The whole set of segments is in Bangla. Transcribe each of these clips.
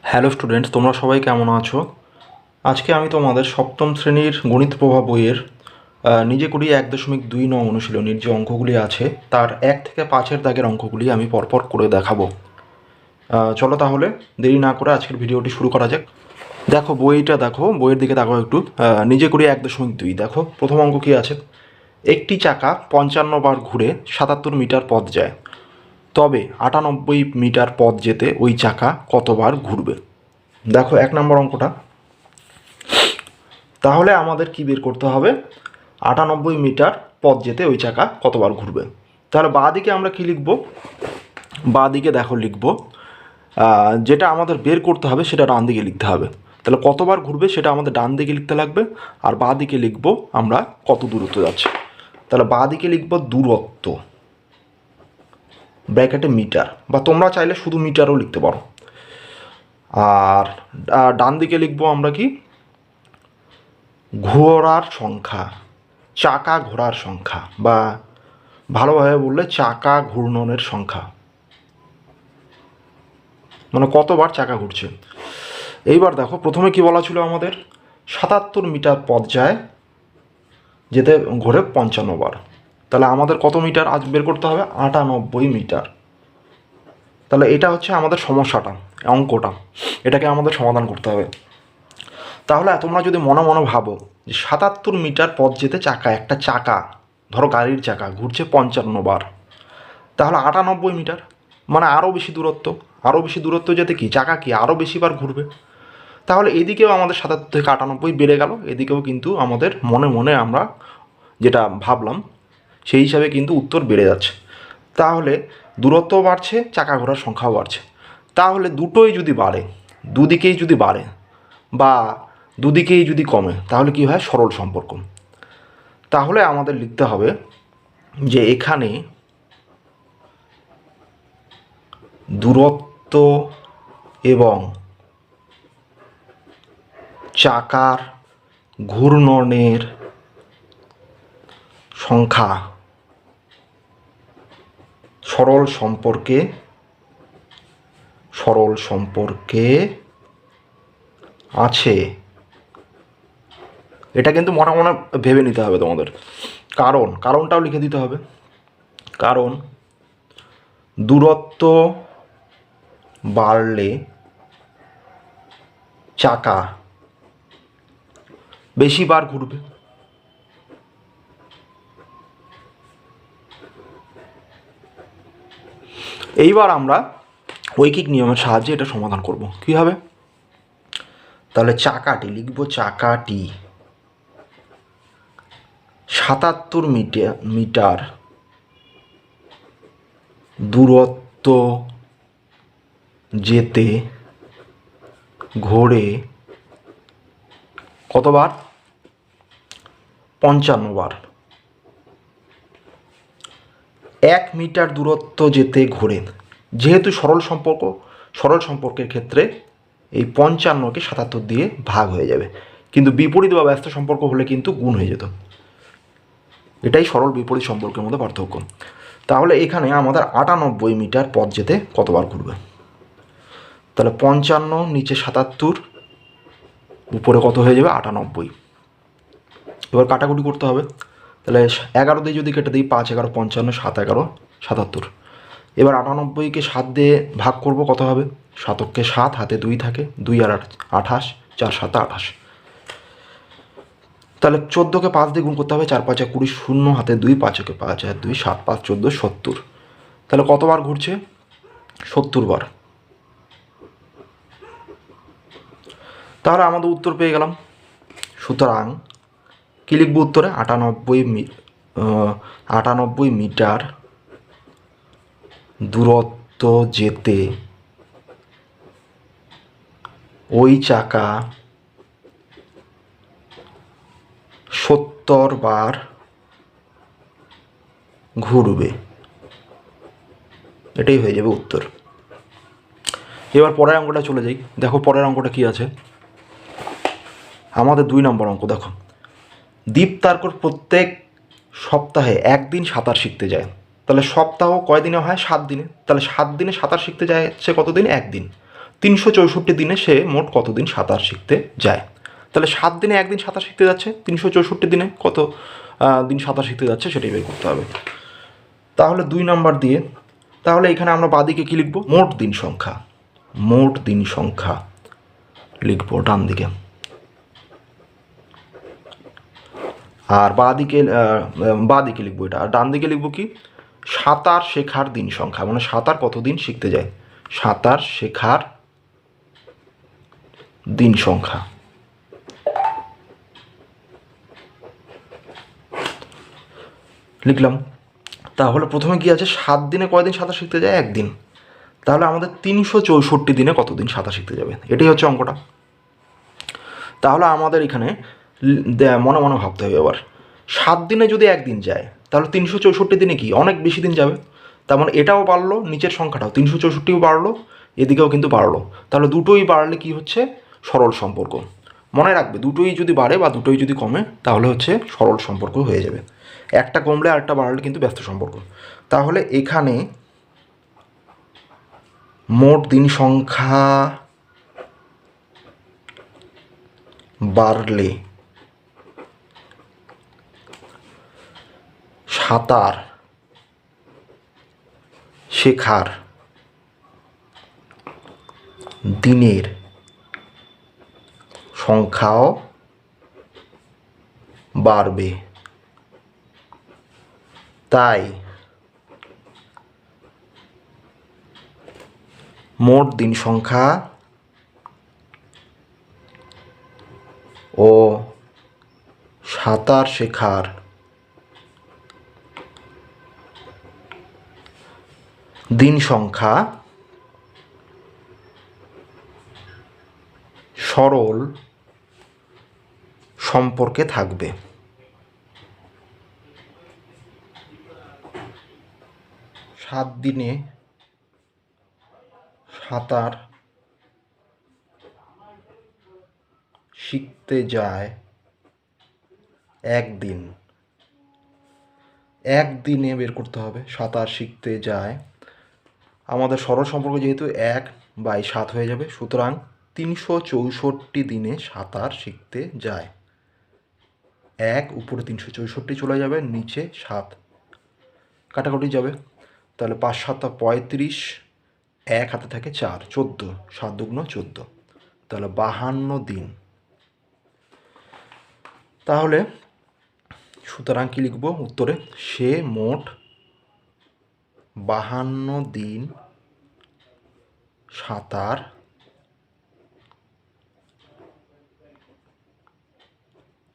হ্যালো স্টুডেন্টস, তোমরা সবাই কেমন আছো? আজকে আমি তোমাদের সপ্তম শ্রেণীর গণিত প্রভা বইয়ের নিজে করি 1.2 অনুশীলনীর যে অঙ্কগুলি আছে তার 1 থেকে 5-এর দাগের অঙ্কগুলি আমি পরপর করে দেখাবো। চলো তাহলে দেরি না করে আজকের ভিডিওটি শুরু করা যাক। দেখো বইটা, দেখো বইয়ের দিকে দেখো একটু। নিজে করি 1.2 দেখো প্রথম অঙ্ক কী আছে। একটি চাকা 55 বার ঘুরে 77 মিটার পথ যায়, তবে 98 মিটার পথ যেতে ওই চাকা কতবার ঘুরবে? দেখো 1 নম্বর অঙ্কটা। তাহলে আমাদের কি বের করতে হবে? 98 মিটার পথ যেতে ওই চাকা কতবার ঘুরবে। তাহলে বাঁ দিকে আমরা কি লিখব? বাঁ দিকে দেখো লিখব, যেটা আমাদের বের করতে হবে সেটা ডান দিকে লিখতে হবে। তাহলে কতবার ঘুরবে সেটা আমাদের ডান দিকে লিখতে লাগবে, আর বাঁ দিকে লিখব আমরা কত দূরত্ব যাচ্ছে। তাহলে বাঁ দিকে লিখব দূরত্ব, ব্র্যাকেটে মিটার, বা তোমরা চাইলে শুধু মিটারও লিখতে পারো। আর ডান দিকে লিখব আমরা কি? ঘোড়ার সংখ্যা, চাকা ঘোরার সংখ্যা, বা ভালোভাবে বললে চাকা ঘূর্ণনের সংখ্যা, মানে কতবার চাকা ঘুরছে। এইবার দেখো প্রথমে কি বলা ছিল আমাদের? 77 মিটার পথ যায়, যেতে ঘোরে 55 বার। তাহলে আমাদের কত মিটার আজ বের করতে হবে? 98 মিটার। তাহলে এটা হচ্ছে আমাদের সমস্যাটা, অঙ্কটা, এটাকে আমাদের সমাধান করতে হবে। তাহলে তোমরা যদি মনে মনে ভাবো যে 77 মিটার পথ যেতে চাকা, একটা চাকা ধরো গাড়ির চাকা ঘুরছে 55 বার, তাহলে 98 মিটার মানে আরও বেশি দূরত্ব। আরও বেশি দূরত্ব যেতে কি চাকা কি আরও বেশিবার ঘুরবে। তাহলে এদিকেও আমাদের 77 থেকে 98 বেড়ে গেল, এদিকেও কিন্তু আমাদের মনে মনে আমরা যেটা ভাবলাম সেই হিসাবে কিন্তু উত্তর বেড়ে যাচ্ছে। তাহলে দূরত্বও বাড়ছে, চাকা ঘোরার সংখ্যাও বাড়ছে। তাহলে দুটোই যদি বাড়ে, দুদিকেই যদি বাড়ে বা দুদিকেই যদি কমে, তাহলে কি হয়? সরল সম্পর্ক। তাহলে আমাদের লিখতে হবে যে এখানে দূরত্ব এবং চাকার ঘূর্ণনের সংখ্যা সরল সম্পর্কে আছে। এটা কিন্তু মনে মনে ভেবে নিতে হবে তোমাদের, কারণটাও লিখে দিতে হবে। কারণ দূরত্ব বাড়লে চাকা বেশিবার ঘুরবে। এইবার আমরা ঐকিক নিয়মের সাহায্যে এটা সমাধান করব। কী হবে? তাহলে চাকাটি লিখব, চাকাটি 77 মিটার দূরত্ব যেতে ঘোরে কতবার? 55 বার। 1 মিটার দূরত্ব যেতে ঘোরে, যেহেতু সরল সম্পর্কের ক্ষেত্রে এই 55কে 77 দিয়ে ভাগ হয়ে যাবে, কিন্তু বিপরীত বা ব্যস্ত সম্পর্ক হলে কিন্তু গুণ হয়ে যেত। এটাই সরল বিপরীত সম্পর্কের মধ্যে পার্থক্য। তাহলে এখানে আমাদের 98 মিটার পথ যেতে কতবার ঘুরবে? তাহলে 55 নিচে 77, উপরে কত হয়ে যাবে? 98। এবার কাটাকুটি করতে হবে। তাহলে 11 দিয়ে যদি কেটে দিই, 5 11 55, 7 11 77। এবার 98কে 7 দিয়ে ভাগ করব, কত হবে? 7কে 7, হাতে 2 থাকে, 2 আর 28, 4 7 28। তাহলে 14কে 5 দিয়ে গুণ করতে হবে, 4 5 20, 0 হাতে 2, 5কে 5 আর 2 7 5 14 70। তাহলে কতবার ঘুরছে? 70 বার। তাহলে আমাদের উত্তর পেয়ে গেলাম। সুতরাং কী লিখব উত্তরে? 98 মিটার দূরত্ব যেতে ওই চাকা 70 বার ঘুরবে। এটাই হয়ে যাবে উত্তর। এবার পরের অঙ্কটা চলে যাই। দেখো পরের অঙ্কটা কী আছে আমাদের। 2 নম্বর অঙ্ক দেখো। দীপতার্কর প্রত্যেক সপ্তাহে একদিন সাঁতার শিখতে যায়। তাহলে সপ্তাহ কয় দিনে হয়? 7 দিনে। তাহলে 7 দিনে সাঁতার শিখতে যাচ্ছে কত দিন? 1 দিন। 364 দিনে সে মোট কতদিন সাঁতার শিখতে যায়। তাহলে 7 দিনে একদিন সাঁতার শিখতে যাচ্ছে, 364 দিনে কত দিন সাঁতার শিখতে যাচ্ছে সেটাই বের করতে হবে। তাহলে 2 নাম্বার দিয়ে, তাহলে এখানে আমরা বাঁদিকে কী লিখব? মোট দিন সংখ্যা, মোট দিন সংখ্যা লিখব ডান দিকে। আর বাঁদিকে লিখবো এটা, আর ডান দিকে লিখবো কি? সাঁতার শেখার দিন সংখ্যা, মানে সাঁতার কতদিন শিখতে যায়, সাঁতার শেখার দিন সংখ্যা। লিখলাম। তাহলে প্রথমে কি আছে? 7 দিনে কয়দিন সাঁতার শিখতে যায়? একদিন। তাহলে আমাদের 364 দিনে কতদিন সাঁতার শিখতে যাবে, এটাই হচ্ছে অঙ্কটা। তাহলে আমাদের এখানে মনে মনে ভাবতে হবে এবার, 7 দিনে যদি একদিন যায় তাহলে 364 দিনে কি অনেক বেশি দিন যাবে। তার মানে এটাও বাড়লো, নিচের সংখ্যাটাও 364ও বাড়লো, এদিকেও কিন্তু বাড়লো। তাহলে দুটোই বাড়লে কি হচ্ছে? সরল সম্পর্ক। মনে রাখবে, দুটোই যদি বাড়ে বা দুটোই যদি কমে তাহলে হচ্ছে সরল সম্পর্ক হয়ে যাবে। একটা কমলে আরেকটা বাড়লে কিন্তু ব্যস্ত সম্পর্ক। তাহলে এখানে মোট দিন সংখ্যা বাড়লে সাঁতার শেখার দিনের সংখ্যাও বাড়বে। তাই মোট দিন সংখ্যা ও সাঁতার শেখার দিন সংখ্যা সরল সম্পর্কে থাকবে। 7 দিনে সাঁতার শিখতে যায় একদিন, একদিনে বের করতে হবে। সাঁতার শিখতে যায়, আমাদের সরল সম্পর্ক যেহেতু 1/7 হয়ে যাবে, সুতরাং 364 দিনে সাঁতার শিখতে যায়। 1 উপরে 364 চলে যাবে, নিচে 7 কাটাকুটি যাবে। তাহলে 5 7 35, 1 হাতে থাকে 4, 14, 7 দুগুণ 14, তাহলে 52 দিন। তাহলে সুতরাং কী লিখব উত্তরে? সে মোট 52 দিন সাঁতার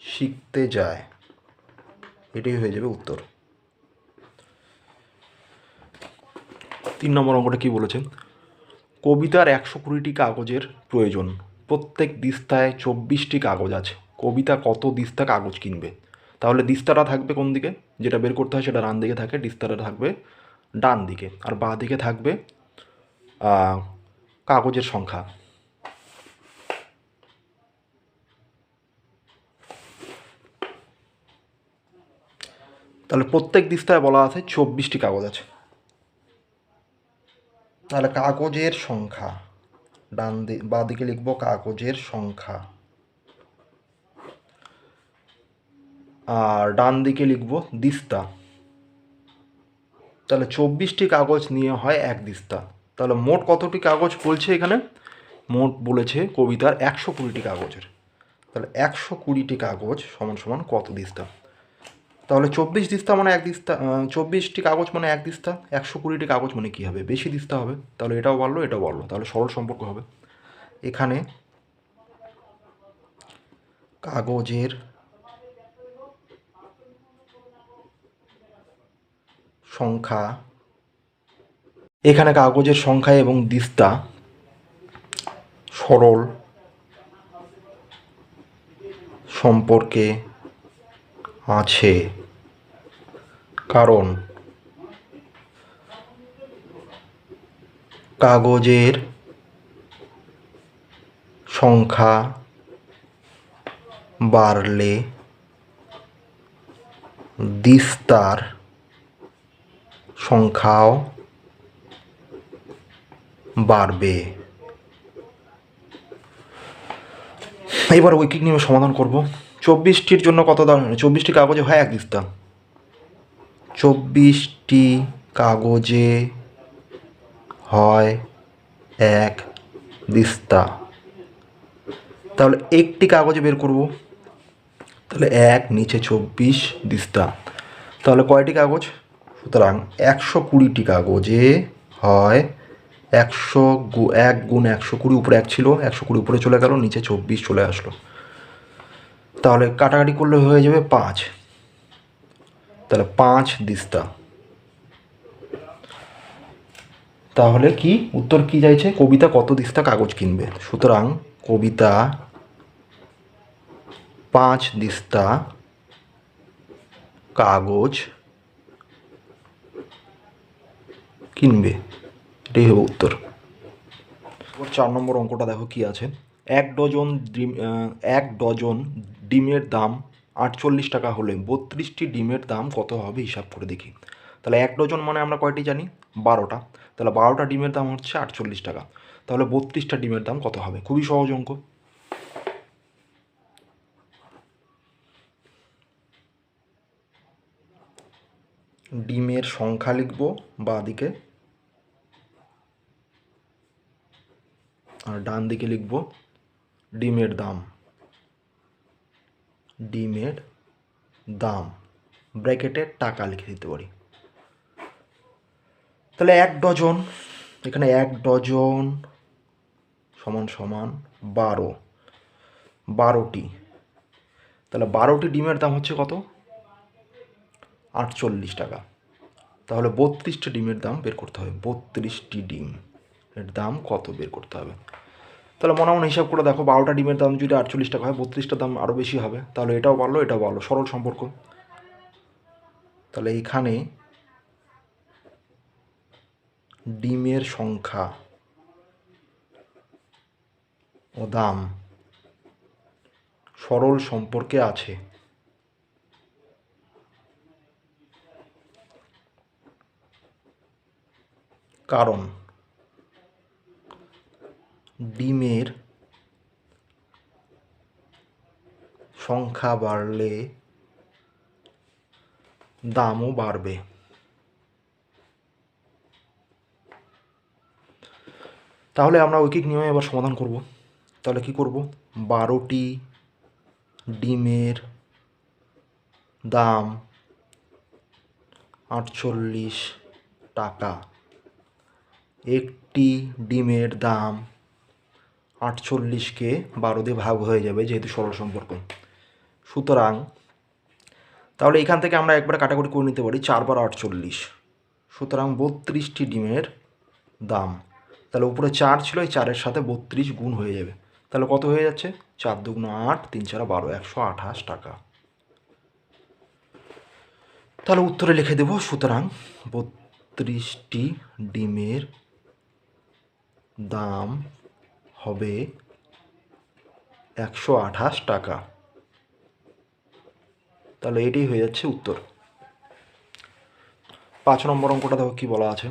শিখতে যায়, এটাই হয়ে যাবে উত্তর। 3 নম্বর অঙ্কটা কী বলেছে? কবিতার 120টি কাগজের প্রয়োজন, প্রত্যেক দিস্তায় 24টি কাগজ আছে, কবিতা কত দিস্তা কাগজ কিনবে? তাহলে দিস্তাটা থাকবে কোন দিকে? যেটা বের করতে হয় সেটা ডান দিকে থাকে, দিস্তাটা থাকবে ডান দিকে, আর বাঁ দিকে থাকবে কাগজের সংখ্যা। তাহলে প্রত্যেক দিস্তায় বলা আছে 24টি কাগজ আছে। তাহলে কাগজের সংখ্যা বাঁ দিকে লিখব কাগজের সংখ্যা, আর ডান দিকে লিখব দিস্তা। তাহলে 24টি কাগজ নিয়ে হয় এক দিস্তা। তাহলে মোট কতটি কাগজ বলছে এখানে? মোট বলেছে কবিতার 120টি কাগজের। তাহলে 120টি কাগজ সমান সমান কত দিস্তা? তাহলে 24 দিস্তা মানে এক দিস্তা, 24টি কাগজ মানে এক দিস্তা, 120টি কাগজ মানে কী হবে? বেশি দিস্তা হবে। তাহলে এটাও বাড়লো এটাও বাড়লো, তাহলে সরল সম্পর্ক হবে। এখানে কাগজের সংখ্যা, এখানে কাগজের সংখ্যা এবং দিস্তা সরল সম্পর্কে আছে, কারণ কাগজের সংখ্যা বাড়লে দিস্তার সংখ্যাও বাড়বে। এবার ঐকিক নিয়মে সমাধান করব। 24টির জন্য কত দাম? 24টি কাগজে হয় 1 দিস্তা। 24টি কাগজে হয় 1 দিস্তা। তাহলে একটি কাগজে বের করব, তাহলে 1 নিচে 24 দিস্তা। তাহলে কয়টি কাগজ? সুতরাং 120টি কাগজে হয় 1 গুণ 120, উপরে 1 ছিল, 120 উপরে চলে গেল, নিচে 24 চলে আসলো। তাহলে কাটাকাটি করলে হয়ে যাবে 5, তাহলে 5 দিস্তা। তাহলে কি উত্তর কি চাইছে? কবিতা কত দিস্তা কাগজ কিনবে? সুতরাং কবিতা 5 দিস্তা কাগজ কিনবে, এটাই হবে উত্তর। 4 নম্বর অঙ্কটা দেখো কি আছে। 1 ডজন ডিমের দাম 48 টাকা হলে 32টি ডিমের দাম কত হবে হিসাব করে দেখি। তাহলে 1 ডজন মানে আমরা কয়টি জানি? 12টা। তাহলে 12টা ডিমের দাম হচ্ছে 48 টাকা। তাহলে 32টা ডিমের দাম কত হবে? খুবই সহজ অঙ্ক। ডিমের সংখ্যা লিখব বাঁ দিকে, আর ডান দিকে লিখব ডিমের দাম। ডিমের দাম ব্র্যাকেটে টাকা লিখে দিতে পারি। তাহলে 1 ডজন, এখানে 1 ডজন সমান সমান 12টি। তাহলে 12টি ডিমের দাম হচ্ছে কত? 48 টাকা। তাহলে 32টি ডিমের দাম বের করতে হবে। 32টি ডিম এর দাম কত বের করতে হবে? তাহলে মনে মনে হিসাব করে দেখো, 12টা ডিমের দাম যদি 48 টাকা হয়, 32টার দাম আরও বেশি হবে। তাহলে এটাও বাড়লো, এটাও বাড়লো, সরল সম্পর্ক। তাহলে এইখানে ডিমের সংখ্যা ও দাম সরল সম্পর্কে আছে। কারণ ডিমের সংখ্যা বাড়লে দামও বাড়বে। তাহলে আমরা ঐকিক নিয়মে এবার সমাধান করব। তাহলে কি করব? 12টি ডিমের দাম 48 টাকা, একটি ডিমের দাম 48কে 12 দিয়ে ভাগ হয়ে যাবে, যেহেতু সরল সম্পর্ক। সুতরাং তাহলে এখান থেকে আমরা একবার কাটাকুটি করে নিতে পারি, 4 বার 48, সুতরাং 32টি ডিমের দাম। তাহলে উপরে 4 ছিল, এই 4-এর সাথে 32 গুণ হয়ে যাবে। তাহলে কত হয়ে যাচ্ছে? 4 দুগুণ 8, 3 4 12, 128 টাকা। তাহলে উত্তরে লিখে দেব, সুতরাং 32টি ডিমের দাম হবে 128 টাকা। তাহলে এটাই হয়ে যাচ্ছে উত্তর। 5 নম্বর অঙ্কটা দেখো কি বলা আছে।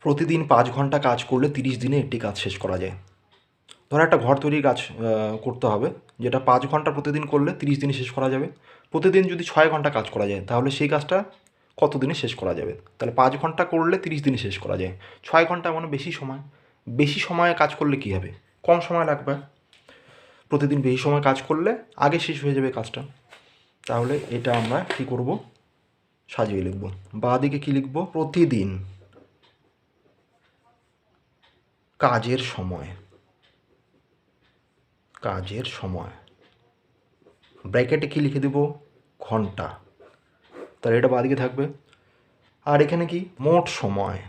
প্রতিদিন 5 ঘন্টা কাজ করলে 30 দিনে একটি কাজ শেষ করা যায়। ধরো একটা ঘর তৈরির কাজ করতে হবে, যেটা 5 ঘন্টা প্রতিদিন করলে 30 দিনে শেষ করা যাবে। প্রতিদিন যদি 6 ঘন্টা কাজ করা যায়, তাহলে সেই কাজটা কত দিনে শেষ করা যাবে? তাহলে 5 ঘন্টা করলে 30 দিনে শেষ করা যায়। 6 ঘন্টা মানে বেশি সময়। বেশি সময়ে কাজ করলে কী হবে? কম সময় লাগবে। প্রতিদিন বেশি সময় কাজ করলে আগে শেষ হয়ে যাবে কাজটা। তাহলে এটা আমরা কী করব? সাজিয়ে লিখব। বাঁ দিকে কী লিখব? প্রতিদিন কাজের সময়, কাজের সময় ব্র্যাকেটে কী লিখে দেব? ঘন্টা। তাহলে এটা বাঁদিকে থাকবে। আর এখানে কি? মোট সময়,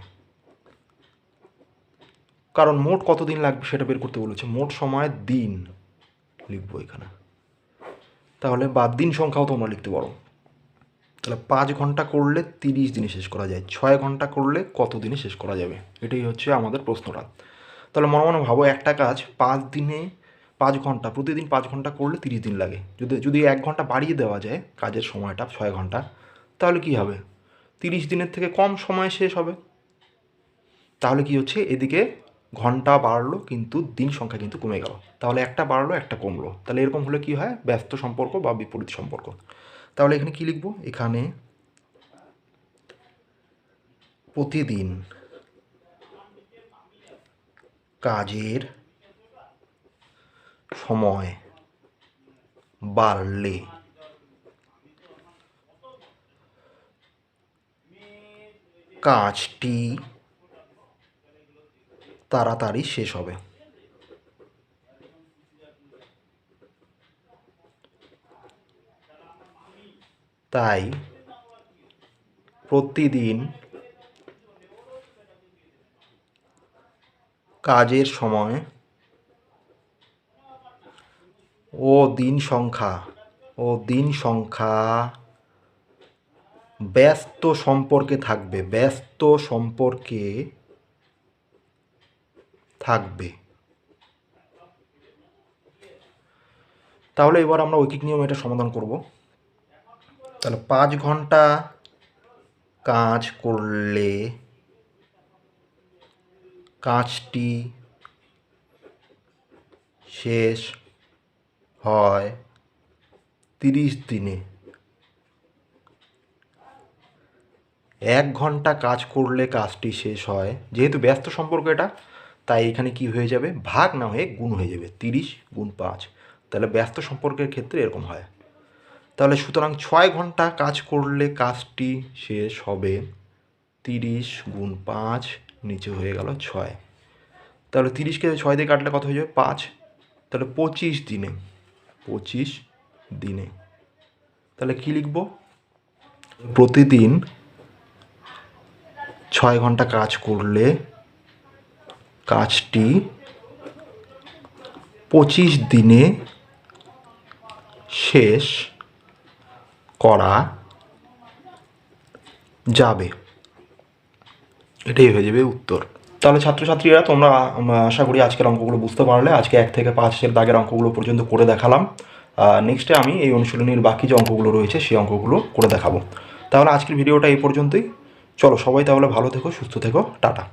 কারণ মোট কত দিন লাগবে সেটা বের করতে বলেছে। মোট সময় দিন লিখব এখানে। তাহলে বা দিন সংখ্যাও তোমরা লিখতে পারো। তাহলে 5 ঘন্টা করলে 30 দিনে শেষ করা যায়, 6 ঘন্টা করলে কত দিনে শেষ করা যাবে? এটাই হচ্ছে আমাদের প্রশ্নটা। তাহলে মনে মনে ভাবো, একটা কাজ 5 দিনে 5 ঘন্টা, প্রতিদিন 5 ঘন্টা করলে 30 দিন লাগে। যদি 1 ঘন্টা বাড়িয়ে দেওয়া যায় কাজের সময়টা 6 ঘন্টা, তাহলে কি হবে? 30 দিনের থেকে কম সময়ে শেষ হবে। তাহলে কি হচ্ছে? এদিকে ঘন্টা বাড়লো কিন্তু দিন সংখ্যা কিন্তু কমে গেল, তাহলে একটা বাড়লো একটা কমলো, তাহলে এরকম হলে কি হয়, ব্যস্ত সম্পর্ক বা বিপরীত সম্পর্ক। তাহলে এখানে কি লিখবো, এখানে প্রতিদিন কাজের সময় বাড়লে কাজটি তাড়াতাড়ি শেষ হবে। তাই প্রতিদিন কাজের সময় ও দিন সংখ্যা ব্যস্ত সম্পর্কে থাকবে। তাহলে এবার আমরা ঐকিক নিয়ম এটা সমাধান করব। তাহলে 5 ঘন্টা কাজ করলে কাজটি শেষ হয় 30 দিনে। 1 ঘন্টা কাজ করলে কাজটি শেষ হয়, যেহেতু ব্যস্ত সম্পর্ক এটা, তাই এখানে কি হয়ে যাবে, ভাগ না হয়ে গুণ হয়ে যাবে, 30 গুণ 5। তাহলে ব্যস্ত সম্পর্কের ক্ষেত্রে এরকম হয়। তাহলে সুতরাং 6 ঘন্টা কাজ করলে কাজটি শেষ হবে 30 গুণ 5, নিচে হয়ে গেল 6। তাহলে 30কে 6 দিয়ে কাটলে কত হয়ে যাবে, 5। তাহলে 25 দিনে। তাহলে কি লিখব, প্রতিদিন 6 ঘন্টা কাজ করলে কাজটি 25 দিনে শেষ করা যাবে। এটাই হয়ে যাবে উত্তর। তাহলে ছাত্রছাত্রীরা তোমরা আশা করি আজকের অঙ্কগুলো বুঝতে পারলে। আজকে 1 থেকে 5-এর দাগের অঙ্কগুলো পর্যন্ত করে দেখালাম। নেক্সটে আমি এই অনুশীলনীর বাকি যে অঙ্কগুলো রয়েছে সেই অঙ্কগুলো করে দেখাবো। তাহলে আজকের ভিডিওটা এই পর্যন্তই। চলো সবাই তাহলে ভালো থেকো, সুস্থ থেকো, টাটা।